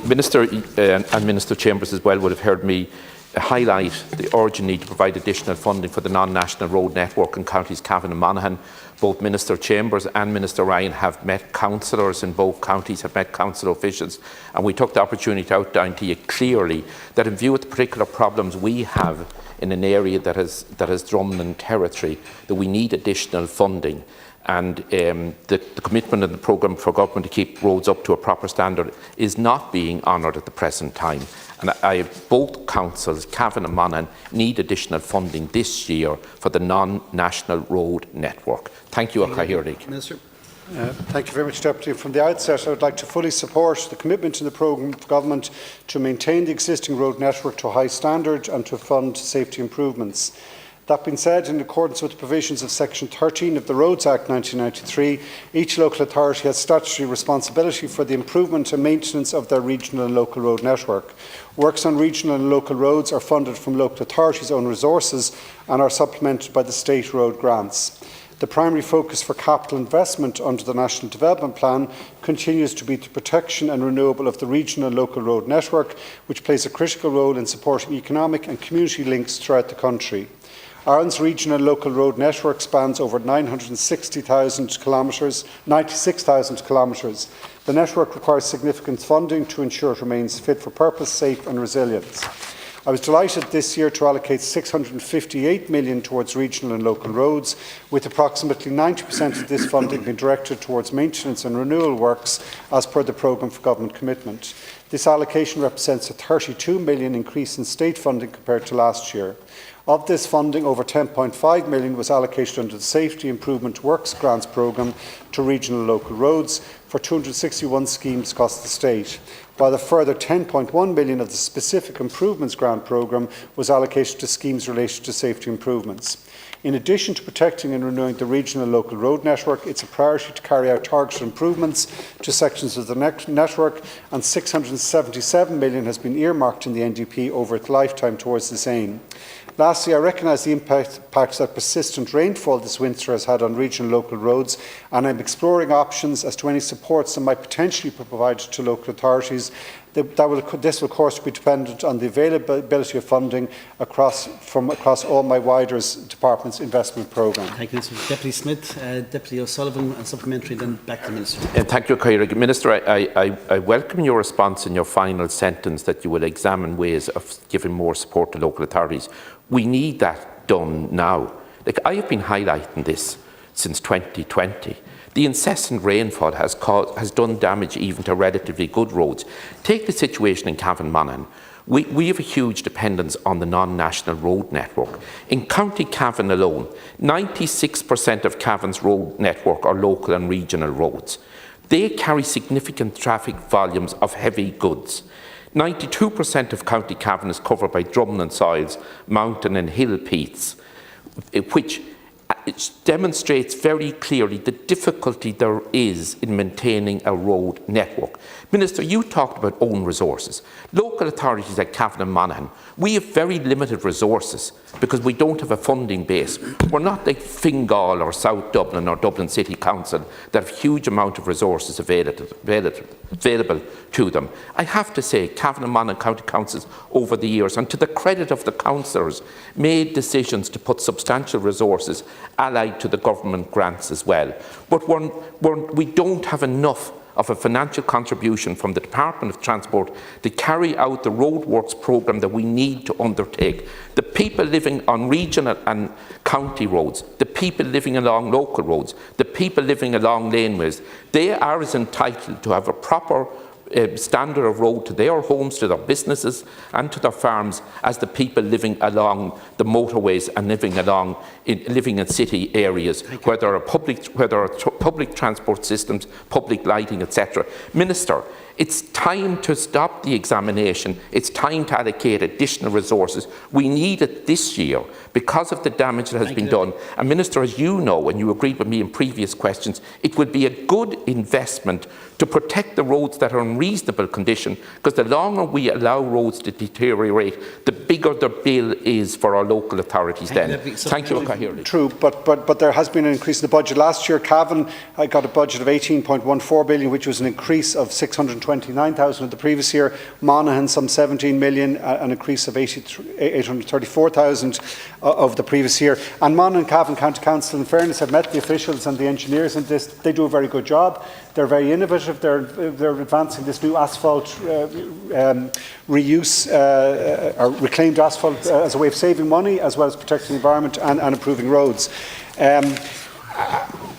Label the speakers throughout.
Speaker 1: Minister and Minister Chambers as well would have heard me highlight the urgent need to provide additional funding for the non-national road network in counties Cavan and Monaghan. Both Minister Chambers and Minister Ryan have met councillors in both counties, have met council officials, and we took the opportunity to outline to you clearly that in view of the particular problems we have in an area that has drumlin territory, that we need additional funding. And the commitment in the programme for government to keep roads up to a proper standard is not being honoured at the present time. And both councils, Cavan and Monaghan, need additional funding this year for the non-national road network. Thank you, Oireachtas.
Speaker 2: Minister.
Speaker 3: Thank you very much, Deputy. From the outset, I would like to fully support the commitment in the programme of government to maintain the existing road network to a high standard and to fund safety improvements. That being said, in accordance with the provisions of Section 13 of the Roads Act 1993, each local authority has statutory responsibility for the improvement and maintenance of their regional and local road network. Works on regional and local roads are funded from local authorities' own resources and are supplemented by the state road grants. The primary focus for capital investment under the National Development Plan continues to be the protection and renewal of the regional and local road network, which plays a critical role in supporting economic and community links throughout the country. Ireland's regional and local road network spans over 96,000 kilometres. The network requires significant funding to ensure it remains fit for purpose, safe and resilient. I was delighted this year to allocate €658 million towards regional and local roads, with approximately 90% of this funding being directed towards maintenance and renewal works as per the programme for government commitment. This allocation represents a €32 million increase in state funding compared to last year. Of this funding, over €10.5 million was allocated under the Safety Improvement Works Grants Programme to regional and local roads for 261 schemes across the state, while a further €10.1 million of the Specific Improvements Grant Programme was allocated to schemes related to safety improvements. In addition to protecting and renewing the regional and local road network, it's a priority to carry out targeted improvements to sections of the network, and €677 million has been earmarked in the NDP over its lifetime towards this aim. Lastly, I recognise the impacts that persistent rainfall this winter has had on regional and local roads, and I am exploring options as to any supports that might potentially be provided to local authorities. This will, of course, be dependent on the availability of funding from across all my wider department's investment programme.
Speaker 2: Thank you, Minister. Deputy Smith, Deputy O'Sullivan, and supplementary, then back to the Minister.
Speaker 1: Thank you, Oireachtas. Minister, I welcome your response in your final sentence that you will examine ways of giving more support to local authorities. We need that done now. I have been highlighting this since 2020. The incessant rainfall has done damage even to relatively good roads. Take the situation in Cavan Monaghan. We have a huge dependence on the non-national road network. In County Cavan alone, 96% of Cavan's road network are local and regional roads. They carry significant traffic volumes of heavy goods. 92% of County Cavan is covered by drumlin soils, mountain and hill peats, which demonstrates very clearly the difficulty there is in maintaining a road network. Minister, you talked about own resources. Local authorities like Cavan and Monaghan, we have very limited resources because we don't have a funding base. We're not like Fingal or South Dublin or Dublin City Council that have huge amount of resources available to them. I have to say, Cavan and Monaghan County Councils over the years, and to the credit of the councillors, made decisions to put substantial resources allied to the government grants as well. But we don't have enough of a financial contribution from the Department of Transport to carry out the roadworks programme that we need to undertake. The people living on regional and county roads, the people living along local roads, the people living along laneways, they are as entitled to have a proper standard of road to their homes, to their businesses and to their farms as the people living along the motorways and living in city areas where there are public transport systems, public lighting, etc. Minister, it's time to stop the examination. It's time to allocate additional resources. We need it this year because of the damage that has been done. And Minister, as you know, and you agreed with me in previous questions, it would be a good investment to protect the roads that are in reasonable condition, because the longer we allow roads to deteriorate, the bigger the bill is for our local authorities then. Thank you, Cathaoirleach.
Speaker 3: True, but there has been an increase in the budget. Last year, Cavan got a budget of 18.14 billion, which was an increase of 629,000 of the previous year. Monaghan some 17 million, an increase of 834,000 of the previous year. And Monaghan Cavan County Council, in fairness, have met the officials and the engineers in this. They do a very good job. They're very innovative. They're advancing this new asphalt reuse or reclaimed asphalt as a way of saving money, as well as protecting the environment and improving roads.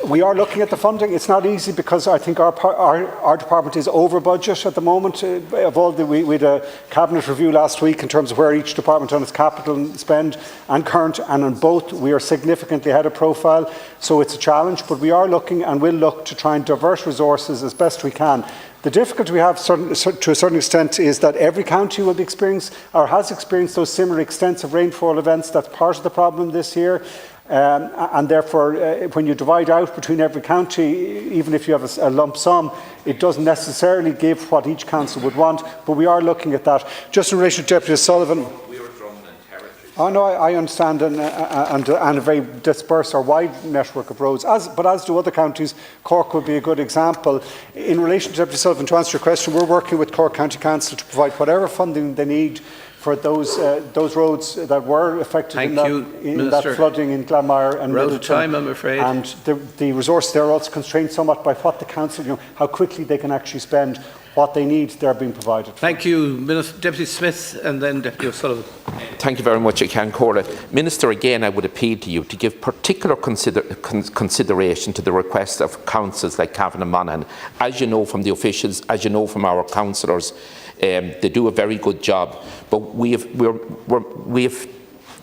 Speaker 3: We are looking at the funding. It's not easy because I think our department is over budget at the moment. We had a cabinet review last week in terms of where each department on its capital spend and current, and on both we are significantly ahead of profile. So it's a challenge, but we are looking and will look to try and divert resources as best we can. The difficulty we have to a certain extent is that every county will be experiencing or has experienced those similar extensive rainfall events. That's part of the problem this year. And therefore, when you divide out between every county, even if you have a lump sum, it doesn't necessarily give what each council would want, but we are looking at that. Just in relation to Deputy O'Sullivan, oh no, I understand, and a very dispersed or wide network of roads, but as do other counties. Cork would be a good example. In relation to Deputy Sullivan, to answer your question, we're working with Cork County Council to provide whatever funding they need for those roads that were affected in that flooding in Glanmire and Middleton.
Speaker 4: Time, I'm afraid.
Speaker 3: And the resources there are also constrained somewhat by what the council, how quickly they can actually spend what they need. They're being provided.
Speaker 4: Thank you, Deputy Smith, and then Deputy O'Sullivan.
Speaker 1: Thank you very much, Cora. Minister, again, I would appeal to you to give particular consideration to the request of councils like Cavan and Monaghan. As you know from the officials, as you know from our councillors, they do a very good job, but we have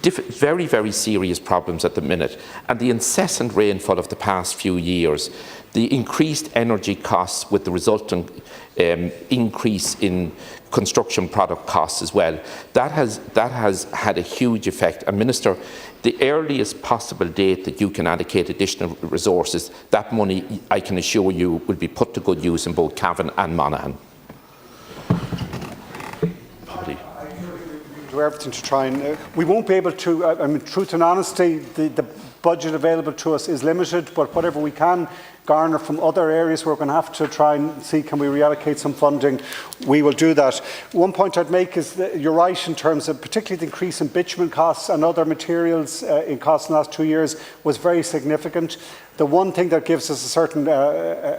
Speaker 1: very, very serious problems at the minute, and the incessant rainfall of the past few years, the increased energy costs with the resultant increase in construction product costs as well, that has had a huge effect. And Minister, the earliest possible date that you can allocate additional resources, that money, I can assure you, will be put to good use in both Cavan and Monaghan.
Speaker 3: Do everything to try and we won't be able to. I mean, truth and honesty, the budget available to us is limited, but whatever we can garner from other areas, we're going to have to try and see can we reallocate some funding. We will do that. One point I'd make is that you're right in terms of particularly the increase in bitumen costs and other materials in costs in the last 2 years was very significant. The one thing that gives us a certain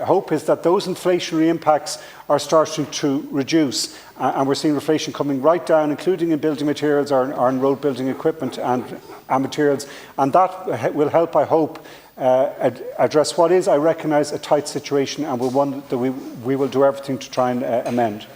Speaker 3: hope is that those inflationary impacts are starting to reduce, and we're seeing inflation coming right down, including in building materials or in road building equipment and materials, and that will help, I hope, address what is, I recognise, a tight situation, and one that we will do everything to try and amend.